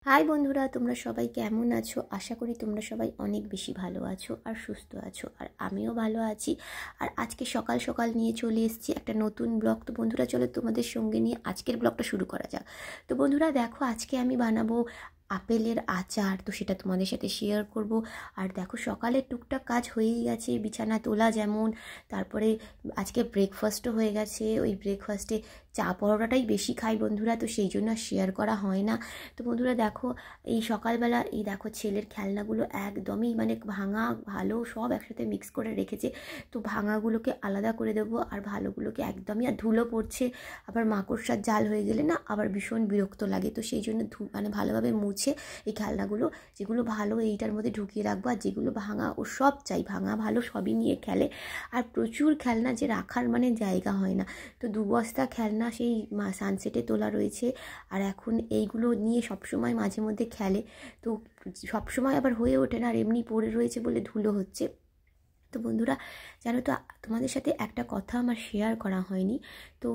High বন্ধুরা, তোমরা সবাই কেমন আছো? আশা করি তোমরা সবাই অনেক বেশি ভালো আছো আর সুস্থ আছো। আর আমিও ভালো আছি। আর আজকে সকাল সকাল নিয়ে চলে এসেছি একটা নতুন ব্লগ। তো বন্ধুরা, চলো তোমাদের সঙ্গে নিয়ে আজকের ব্লগটা শুরু করা যাক। তো বন্ধুরা দেখো, আজকে আমি বানাবো আপেলের আচার। তো সেটা তোমাদের সাথে শেয়ার করব। আর দেখো, সকালে টুকটাক কাজ হয়েই গেছে, বিছানা তোলা যেমন, তারপরে আজকে ব্রেকফাস্টও হয়ে গেছে। ওই ব্রেকফাস্টে চা পরোটাটাই বেশি খাই বন্ধুরা, তো সেই জন্য শেয়ার করা হয় না। তো বন্ধুরা দেখো, এই সকালবেলা এই দেখো ছেলের খেলনাগুলো একদমই মানে ভাঙা ভালো সব একসাথে মিক্স করে রেখেছে। তো ভাঙাগুলোকে আলাদা করে দেবো, আর ভালোগুলোকে একদমই, আর ধুলো পড়ছে আবার মাকড়সার জাল হয়ে গেলে না আবার ভীষণ বিরক্ত লাগে। তো সেই জন্য মানে ভালোভাবে মুছে এই খেলনাগুলো যেগুলো ভালো এইটার মধ্যে ঢুকিয়ে রাখবো, আর যেগুলো ভাঙা ও সব চাই, ভাঙা ভালো সবই নিয়ে খেলে। আর প্রচুর খেলনা যে রাখার মানে জায়গা হয় না। তো 2 বস্তা খেলনা সেই সানসেটে তোলা রয়েছে। আর এখন এইগুলো নিয়ে সবসময় মাঝে মধ্যে খেলে। তো সবসময় আবার হয়ে ওঠে না, আর এমনি পড়ে রয়েছে বলে ধুলো হচ্ছে। তো বন্ধুরা জানো তো, তোমাদের সাথে একটা কথা আমার শেয়ার করা হয়নি। তো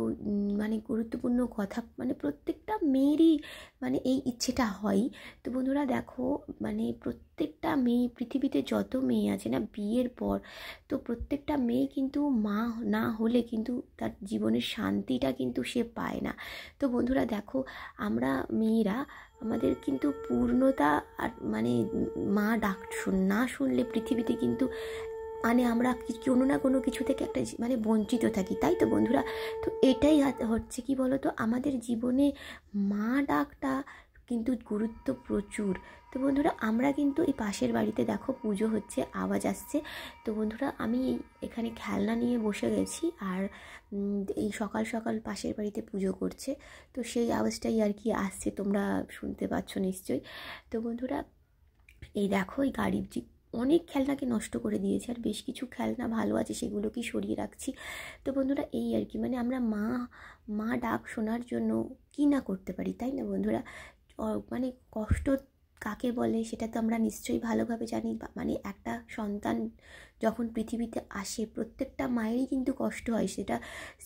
মানে গুরুত্বপূর্ণ কথা, মানে প্রত্যেকটা মেয়েরই মানে এই ইচ্ছেটা হয়। তো বন্ধুরা দেখো, মানে প্রত্যেকটা মেয়ে, পৃথিবীতে যত মেয়ে আছে না বিয়ের পর, তো প্রত্যেকটা মেয়ে কিন্তু মা না হলে কিন্তু তার জীবনের শান্তিটা কিন্তু সে পায় না। তো বন্ধুরা দেখো, আমরা মেয়েরা আমাদের কিন্তু পূর্ণতা, আর মানে মা ডাক না শুনলে পৃথিবীতে কিন্তু মানে আমরা কোনো না কোনো কিছু থেকে একটা মানে বঞ্চিত থাকি, তাই তো বন্ধুরা? তো এটাই হচ্ছে কি বলো তো, আমাদের জীবনে মা ডাকটা কিন্তু গুরুত্ব প্রচুর। তো বন্ধুরা, আমরা কিন্তু এই পাশের বাড়িতে দেখো পুজো হচ্ছে, আওয়াজ আসছে। তো বন্ধুরা, আমি এখানে খেলনা নিয়ে বসে গেছি, আর এই সকাল সকাল পাশের বাড়িতে পুজো করছে। তো সেই আওয়াজটাই আর কি আসছে, তোমরা শুনতে পাচ্ছ নিশ্চয়ই। তো বন্ধুরা, এই দেখো, এই গাড়ির অনেক খেলনাকে নষ্ট করে দিয়েছে, আর বেশ কিছু খেলনা ভালো আছে সেগুলোকেই সরিয়ে রাখছি। তো বন্ধুরা, এই আর কি, মানে আমরা মা মা ডাক শোনার জন্য কি না করতে পারি, তাই না বন্ধুরা? মানে কষ্ট কাকে বলে সেটা তো আমরা নিশ্চয়ই ভালোভাবে জানি। মানে একটা সন্তান যখন পৃথিবীতে আসে, প্রত্যেকটা মায়েরই কিন্তু কষ্ট হয়, সেটা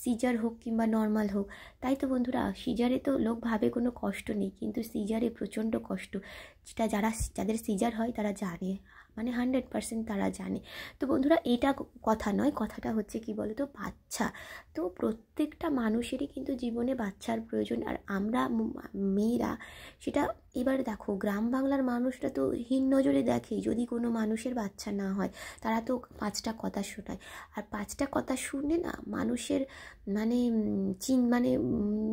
সিজার হোক কিংবা নর্মাল হোক। তাই তো বন্ধুরা, সিজারে তো লোক ভাবে কোনো কষ্ট নেই, কিন্তু সিজারে প্রচণ্ড কষ্ট। যেটা যাদের সিজার হয় তারা জানে, মানে 100% তারা জানে। তো বন্ধুরা, এটা কথা নয়, কথাটা হচ্ছে কি বলো তো, বাচ্চা। তো প্রত্যেকটা মানুষেরই কিন্তু জীবনে বাচ্চার প্রয়োজন। আর আমরা মেয়েরা সেটা, এবার দেখো, গ্রাম বাংলার মানুষরা তো হীন নজরে দেখে যদি কোনো মানুষের বাচ্চা না হয়। তারা তো 5টা কথা শোনায়, আর 5টা কথা শুনে না মানুষের মানে মানে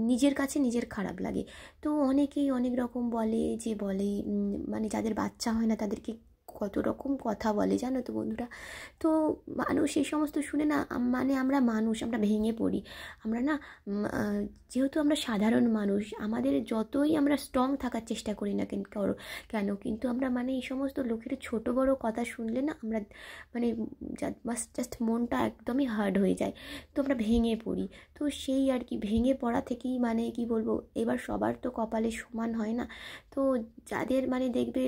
নিজের কাছে নিজের খারাপ লাগে। তো অনেকেই অনেক রকম বলে, যে বলে মানে যাদের বাচ্চা হয় না তাদেরকে কত রকম কথা বলে, জানো তো বন্ধুরা? তো মানুষ এই সমস্ত শুনে না, মানে আমরা মানুষ, আমরা ভেঙে পড়ি। আমরা না যেহেতু আমরা সাধারণ মানুষ, আমাদের যতই আমরা স্ট্রং থাকার চেষ্টা করি না কেন, কিন্তু আমরা মানে এই সমস্ত লোকের ছোট বড় কথা শুনলে না আমরা মানে জাস্ট মনটা একদমই হার্ড হয়ে যায়। তো আমরা ভেঙে পড়ি। তো সেই আর কি, ভেঙে পড়া থেকেই মানে কি বলবো, এবার সবার তো কপালে সমান হয় না। তো যাদের মানে দেখবে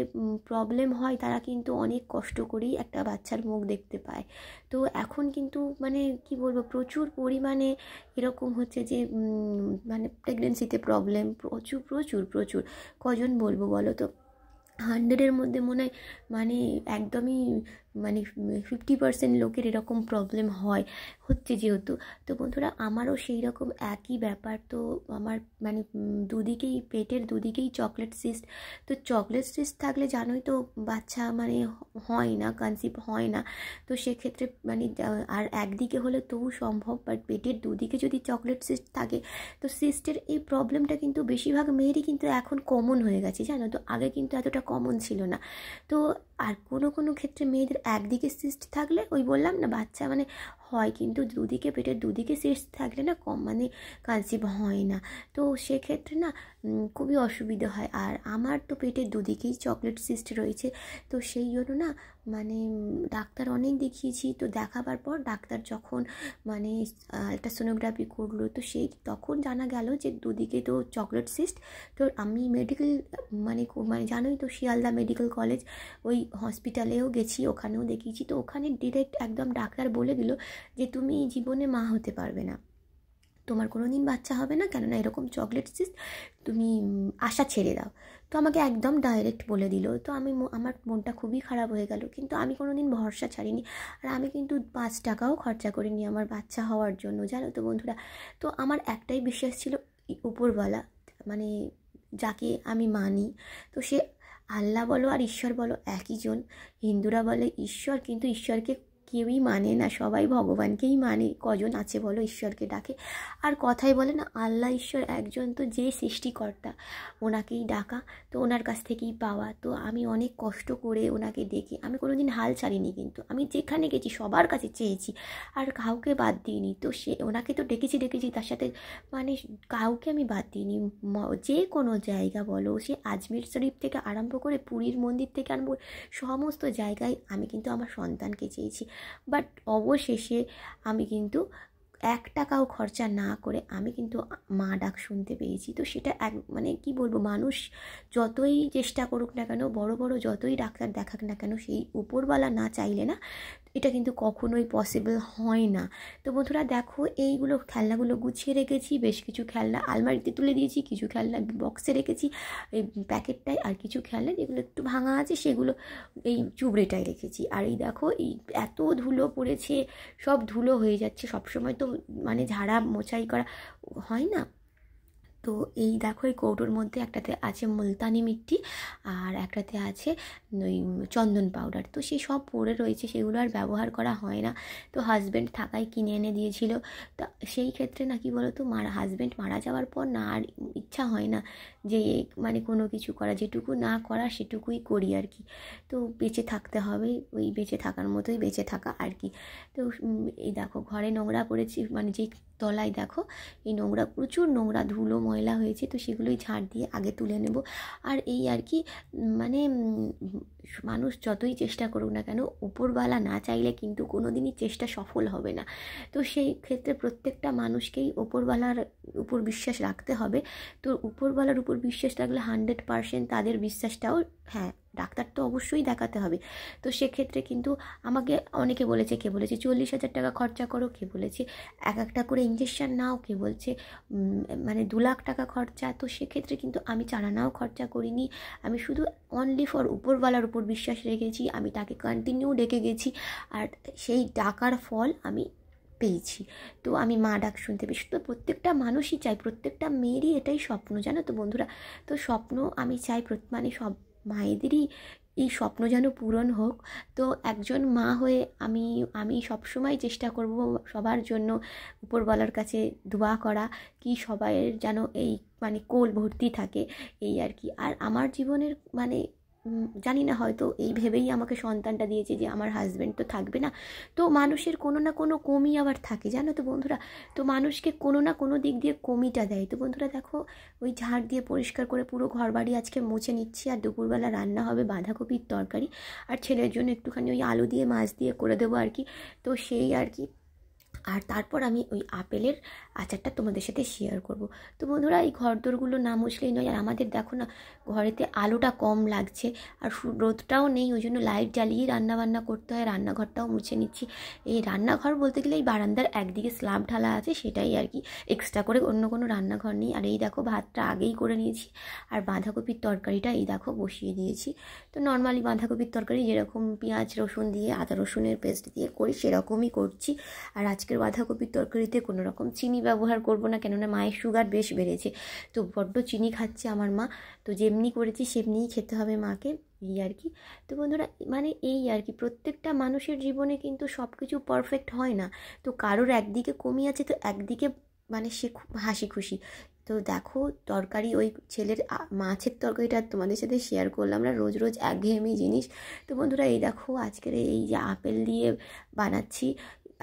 প্রবলেম হয়, তারা কিন্তু অনেক কষ্ট করেই একটা বাচ্চার মুখ দেখতে পায়। তো এখন কিন্তু মানে কি বলবো, প্রচুর পরিমাণে এরকম হচ্ছে যে মানে প্রেগনেন্সিতে প্রবলেম প্রচুর প্রচুর প্রচুর। কজন বলবো বলো তো? 100-এর মধ্যে মনে হয় মানে একদমই মানে 50% লোকের এরকম প্রবলেম হচ্ছে যেহেতু। তো বন্ধুরা, আমারও সেই রকম একই ব্যাপার। তো আমার মানে দুদিকেই, পেটের দুদিকেই চকলেট সিস্ট। তো চকলেট সিস্ট থাকলে জানোই তো, বাচ্চা মানে হয় না, কনসিভ হয় না। তো সেক্ষেত্রে মানে আর একদিকে হলে তবু সম্ভব, বাট পেটের দুদিকে যদি চকলেট সিস্ট থাকে, তো সিস্টের এই প্রবলেমটা কিন্তু বেশিরভাগ মেয়েরই কিন্তু এখন কমন হয়ে গেছে, জানো তো? আগে কিন্তু এতটা কমন ছিল না। তো আর কোনো কোনো ক্ষেত্রে মেয়েদের একদিকে সিস্ট থাকলে, ওই বললাম না, বাচ্চা মানে হয়, কিন্তু দুদিকে, পেটের দুদিকে সিস্ট থাকলে না কম মানে কনসিভ হয় না। তো সেক্ষেত্রে না খুবই অসুবিধা হয়। আর আমার তো পেটের দুদিকেই চকলেট সিস্ট রয়েছে। তো সেই জন্য না মানে ডাক্তার অনেক দেখিয়েছি। তো দেখাবার পর ডাক্তার যখন মানে একটা সোনোগ্রাফি করলো, তো সেই তখন জানা গেল যে দুদিকে তো চকলেট সিস্ট। তো আমি মেডিকেল মানে মানে জানোই তো, শিয়ালদা মেডিকেল কলেজ, ওই হসপিটালেও গেছি, ওখানেও দেখিয়েছি। তো ওখানে ডিরেক্ট একদম ডাক্তার বলে দিল যে তুমি জীবনে মা হতে পারবে না। তোমার কোনো দিন বাচ্চা হবে না, কেননা এরকম চকলেট সিস্ট, তুমি আশা ছেড়ে দাও। তো আমাকে একদম ডাইরেক্ট বলে দিল। তো আমার মনটা খুবই খারাপ হয়ে গেল, কিন্তু আমি কোনো দিন ভরসা ছাড়িনি। আর আমি কিন্তু 5 টাকাও খরচা করিনি আমার বাচ্চা হওয়ার জন্য, জানো তো বন্ধুরা। তো আমার একটাই বিশ্বাস ছিল, উপরওয়ালা, মানে যাকে আমি মানি, তো সে আল্লাহ বলো আর ঈশ্বর বলো একই জন। হিন্দুরা বলে ঈশ্বর, কিন্তু ঈশ্বরকে কেউই মানে না, সবাই ভগবানকেই মানে। কজন আছে বলো ঈশ্বরকে ডাকে? আর কথাই বলে না, আল্লাহ ঈশ্বর একজন, তো যে সৃষ্টিকর্তা ওনাকেই ডাকা, তো ওনার কাছ থেকেই পাওয়া। তো আমি অনেক কষ্ট করে ওনাকে ডেকে, আমি কোনো দিন হাল ছাড়িনি, কিন্তু আমি যেখানে গেছি সবার কাছে চেয়েছি আর কাউকে বাদ দিইনি। তো সে ওনাকে তো ডেকেছি, তার সাথে মানে কাউকে আমি বাদ দিইনি। যে কোনো জায়গা বলো, সে আজমির শরীফ থেকে আরম্ভ করে পুরীর মন্দির থেকে আরম্ভ করে সমস্ত জায়গায় আমি কিন্তু আমার সন্তানকে চেয়েছি। বাট অবশেষে আমি কিন্তু 1 টাকাও খরচা না করে আমি কিন্তু মা ডাক শুনতে পেয়েছি। তো সেটা মানে কি বলবো, মানুষ যতই চেষ্টা করুক না কেন, বড় বড় যতই ডাক্তার দেখাক না কেন, সেই উপরওয়ালা না চাইলে না এটা কিন্তু কখনোই পসিবল হয় না। তো বন্ধুরা দেখো, এইগুলো খেলনাগুলো গুছিয়ে রেখেছি, বেশ কিছু খেলনা আলমারিতে তুলে দিয়েছি, কিছু খেলনা বক্সে রেখেছি এই প্যাকেটটায়, আর কিছু খেলনা যেগুলো একটু ভাঙা আছে সেগুলো এই চুবড়িটায় রেখেছি। আর এই দেখো, এই এত ধুলো পড়েছে, সব ধুলো হয়ে যাচ্ছে। সবসময় তো মানে ঝাড়া মোছাই করা হয় না। তো এই দেখো, এই কৌটোর মধ্যে একটাতে আছে মুলতানি মিট্টি আর একটাতে আছে ওই চন্দন পাউডার। তো সেই সব পড়ে রয়েছে, সেগুলো আর ব্যবহার করা হয় না। তো হাজব্যান্ড থাকায় কিনে এনে দিয়েছিল। তা সেই ক্ষেত্রে না, কি বলো তো, হাজব্যান্ড মারা যাওয়ার পর না আর ইচ্ছা হয় না যে মানে কোনো কিছু করা, যেটুকু না করা সেটুকুই করি আর কি। তো বেঁচে থাকতে হবে, ওই বেঁচে থাকার মতোই বেঁচে থাকা আর কি। তো এই দেখো, ঘরে নোংরা পড়েছি, মানে যেই তলায় দেখো এই নোংরা, প্রচুর নোংরা ধুলো ময়লা হয়েছে, তো সেগুলোই ঝাড় দিয়ে আগে তুলে নেব। আর এই আর কি, মানে মানুষ যতই চেষ্টা করুক না কেন, উপরওয়ালা না চাইলে কিন্তু কোনো দিনই চেষ্টা সফল হবে না। তো সেই ক্ষেত্রে প্রত্যেকটা মানুষকেই উপরওয়ালার উপর বিশ্বাস রাখতে হবে। তো উপরওয়ালার উপর বিশ্বাস রাখলে 100% তাদের বিশ্বাসটাও, হ্যাঁ, ডাক্তার তো অবশ্যই দেখাতে হবে। তো সেক্ষেত্রে কিন্তু আমাকে অনেকে বলেছে, কে বলেছে 40,000 টাকা খরচা করো, কে বলেছে একটা করে ইঞ্জেকশন নাও, কে বলছে মানে 2 লাখ টাকা খরচা। তো সেক্ষেত্রে কিন্তু আমি 4 আনাও খরচা করিনি। আমি শুধু অনলি ফর উপরওয়ালার উপর বিশ্বাস রেখেছি, আমি তাকে কন্টিনিউ ডেকে গেছি, আর সেই ডাকার ফল আমি পেয়েছি। তো আমি মা ডাক শুনতে পেয়েছি। তো প্রত্যেকটা মানুষই চাই, প্রত্যেকটা মেয়েরই এটাই স্বপ্ন, জানো তো বন্ধুরা। তো স্বপ্ন আমি চাই মানে সব মায়েদেরই এই স্বপ্ন যেন পূরণ হোক। তো একজন মা হয়ে আমি সবসময় চেষ্টা করব সবার জন্য উপরওয়ালার কাছে দোয়া করা, কি সবাইয়ের যেন এই মানে কোল ভর্তি থাকে, এই আর কি। আর আমার জীবনের মানে জানি না, হয়তো এই ভেবেই আমাকে সন্তানটা দিয়েছে যে আমার হাজব্যান্ড তো থাকবে না। তো মানুষের কোনো না কোনো কমি আবার থাকে, জানো তো বন্ধুরা। তো মানুষকে কোনো না কোনো দিক দিয়ে কমিটা দেয়। তো বন্ধুরা দেখো, ওই ঝাড় দিয়ে পরিষ্কার করে পুরো ঘর বাড়ি আজকে মুছে নিচ্ছি। আর দুপুরবেলা রান্না হবে বাঁধাকপির তরকারি, আর ছেলের জন্য একটুখানি ওই আলু দিয়ে মাছ দিয়ে করে দেবো আর কি। তো সেই আর কি। আর তারপর আমি ওই আপেলের আচারটা তোমাদের সাথে শেয়ার করব। তো বন্ধুরা, এই ঘরদোরগুলো না মুছলেই নয়। আর আমাদের দেখো না, ঘরেতে আলোটা কম লাগছে, আর রোদটাও নেই, ওই জন্য লাইট জ্বালিয়েই রান্নাবান্না করতে হয়। রান্নাঘরটাও মুছে নিচ্ছি। এই রান্নাঘর বলতে গেলে এই বারান্দার একদিকে স্ল্যাব ঢালা আছে, সেটাই আর কি, এক্সট্রা করে অন্য কোনো রান্নাঘর নেই। আর এই দেখো, ভাতটা আগেই করে নিয়েছি, আর বাঁধাকপির তরকারিটা এই দেখো বসিয়ে দিয়েছি। তো নর্মালি বাঁধাকপির তরকারি যেরকম পেঁয়াজ রসুন দিয়ে, আদা রসুনের পেস্ট দিয়ে করি, সেরকমই করছি। আর আজকের বাঁধাকপির তরকারিতে কোনো রকম চিনি ব্যবহার করব না, কেননা মায়ের সুগার বেশ বেড়েছে, তো বড্ড চিনি খাচ্ছে আমার মা। তো যেমনি করেছি সেমনিই খেতে হবে মাকে, এই আর কি। তো বন্ধুরা, মানে এই আর কি, প্রত্যেকটা মানুষের জীবনে কিন্তু সব কিছু পারফেক্ট হয় না। তো কারোর একদিকে কমি আছে, তো একদিকে মানে সে খুব হাসি খুশি। তো দেখো, তরকারি ওই ছেলের মাছের তরকারিটা তোমাদের সাথে শেয়ার করলাম, আমরা রোজ রোজ একঘেয়েমি জিনিস। তো বন্ধুরা, এই দেখো, আজকের এই যে আপেল দিয়ে বানাচ্ছি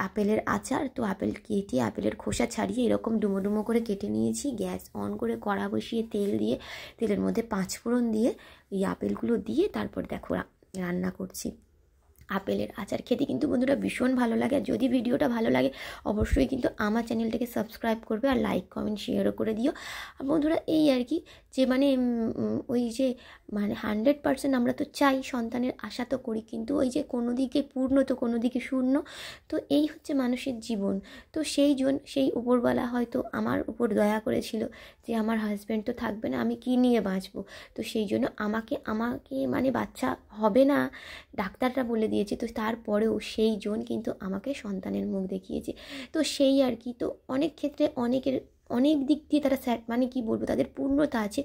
আপেলের আচার। তো আপেল কেটে, আপেলের খোসা ছাড়িয়ে এরকম ডুমো ডুমো করে কেটে নিয়েছি। গ্যাস অন করে কড়া বসিয়ে তেল দিয়ে, তেলের মধ্যে 5 ফোড়ন দিয়ে এই আপেলগুলো দিয়ে তারপর দেখো রান্না করছি। আপেলের আচার খেতে কিন্তু বন্ধুরা ভীষণ ভালো লাগে। আর যদি ভিডিওটা ভালো লাগে অবশ্যই কিন্তু আমার চ্যানেলটাকে সাবস্ক্রাইব করবে আর লাইক কমেন্ট শেয়ারও করে দিও। আর বন্ধুরা এই আর কি যে মানে ওই যে মানে 100% আমরা তো চাই, সন্তানের আশা তো করি, কিন্তু ওই যে কোনো দিকে পূর্ণ তো কোনো দিকে শূন্য। তো এই হচ্ছে মানুষের জীবন। তো সেই উপরওয়ালা হয়তো আমার উপর দয়া করেছিল যে আমার হাজব্যান্ড তো থাকবে না, আমি কী নিয়ে বাঁচবো। তো সেই জন্য আমাকে মানে বাচ্চা হবে না ডাক্তাররা বলে দিয়েছে, তো তারপরেও সেই জন কিন্তু আমাকে সন্তানের মুখ দেখিয়েছে। তো সেই আর কি, তো অনেক ক্ষেত্রে অনেক দিক দিয়ে তারা মানে কি বলবো, তাদের পূর্ণতা আছে,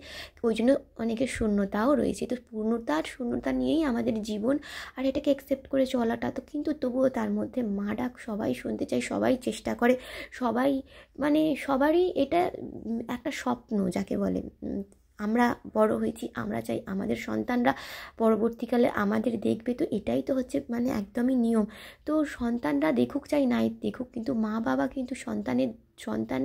ওই জন্য অনেকের শূন্যতাও রয়েছে। তো পূর্ণতা আর শূন্যতা নিয়েই আমাদের জীবন, আর এটাকে অ্যাকসেপ্ট করে চলাটা। তো কিন্তু তবুও তার মধ্যে মা ডাক সবাই শুনতে চায়, সবাই চেষ্টা করে, সবাই মানে সবারই এটা একটা স্বপ্ন যাকে বলে। আমরা বড় হয়েছি, আমরা চাই আমাদের সন্তানরা পরবর্তীকালে আমাদের দেখবে। তো এটাই তো হচ্ছে মানে একদমই নিয়ম। তো সন্তানরা দেখুক চাই নাই দেখুক, কিন্তু মা বাবা কিন্তু সন্তান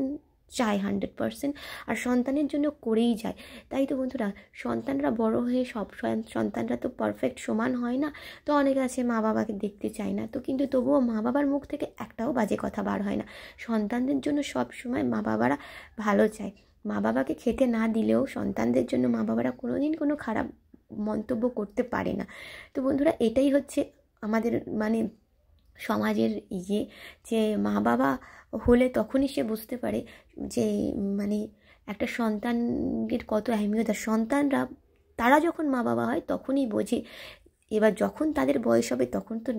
চায় 100%, আর সন্তানের জন্য করেই যায়। তাই তো বন্ধুরা, সন্তানরা বড় হয়ে সব সন্তানরা তো পারফেক্ট সমান হয় না। তো অনেকে আছে মা বাবাকে দেখতে চায় না, তো কিন্তু তবুও মা বাবার মুখ থেকে একটাও বাজে কথা বার হয় না। সন্তানদের জন্য সব সময় মা বাবারা ভালো চায়। মা বাবাকে খেতে না দিলেও সন্তানদের জন্য মা বাবারা কোনোদিন কোনো খারাপ মন্তব্য করতে পারে না। তো বন্ধুরা এটাই হচ্ছে আমাদের মানে সমাজের ইয়ে, যে মা বাবা হলে তখনই সে বুঝতে পারে যে মানে একটা সন্তানের কত আহমিয়ত। সন্তানরা তারা যখন মা বাবা হয় তখনই বোঝে। এবার যখন তাদের বয়স হবে তখন তো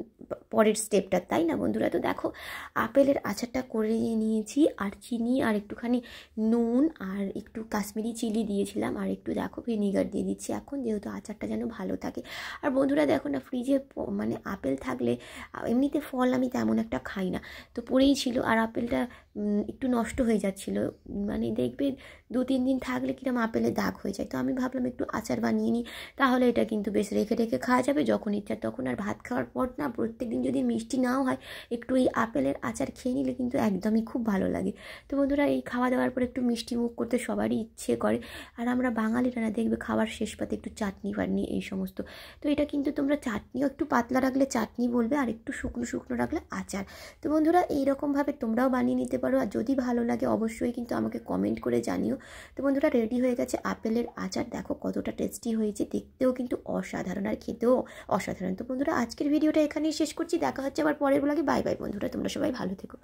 পরের স্টেপটা, তাই না বন্ধুরা। তো দেখো আপেলের আচারটা করে নিয়েছি, আর চিনি আর একটুখানি নুন আর একটু কাশ্মীরি চিলি দিয়েছিলাম, আর একটু দেখো ভিনিগার দিয়ে দিচ্ছি এখন, যেহেতু আচারটা যেন ভালো থাকে। আর বন্ধুরা দেখো না, ফ্রিজে মানে আপেল থাকলে, এমনিতে ফল আমি তেমন একটা খাই না, তো পড়েই ছিল, আর আপেলটা একটু নষ্ট হয়ে যাচ্ছিলো, মানে দেখবে 2-3 দিন থাকলে কিরম আপেলের দাগ হয়ে যায়। তো আমি ভাবলাম একটু আচার বানিয়ে নিই, তাহলে এটা কিন্তু বেশ রেখে রেখে খাওয়া যাবে যখন ইচ্ছা তখন। আর ভাত খাওয়ার পর না প্রত্যেকদিন যদি মিষ্টি নাও হয়, একটু এই আপেলের আচার খেয়ে নিলে কিন্তু একদমই খুব ভালো লাগে। তো বন্ধুরা এই খাওয়া দাওয়ার পর একটু মিষ্টি মুখ করতে সবারই ইচ্ছে করে, আর আমরা বাঙালিরা না দেখবে খাবার শেষ পাতে একটু চাটনি ফাটনি এই সমস্ত। তো এটা কিন্তু তোমরা চাটনিও একটু পাতলা রাখলে চাটনি বলবে, আর একটু শুকনো শুকনো রাখলে আচার। তো বন্ধুরা এইরকমভাবে তোমরাও বানিয়ে নিতে পারো, আর যদি ভালো লাগে অবশ্যই কিন্তু আমাকে কমেন্ট করে জানিও। তো বন্ধুরা রেডি হয়ে গেছে আপেলের আচার, দেখো কতটা টেস্টি হয়েছে, দেখতেও কিন্তু অসাধারণ আর খেতেও অসাধারণ। তো বন্ধুরা আজকের ভিডিওটা এখানেই শেষ করছি, দেখা হচ্ছে আবার পরের ব্লগে। বাই বাই বন্ধুরা, তোমরা সবাই ভালো থেকো।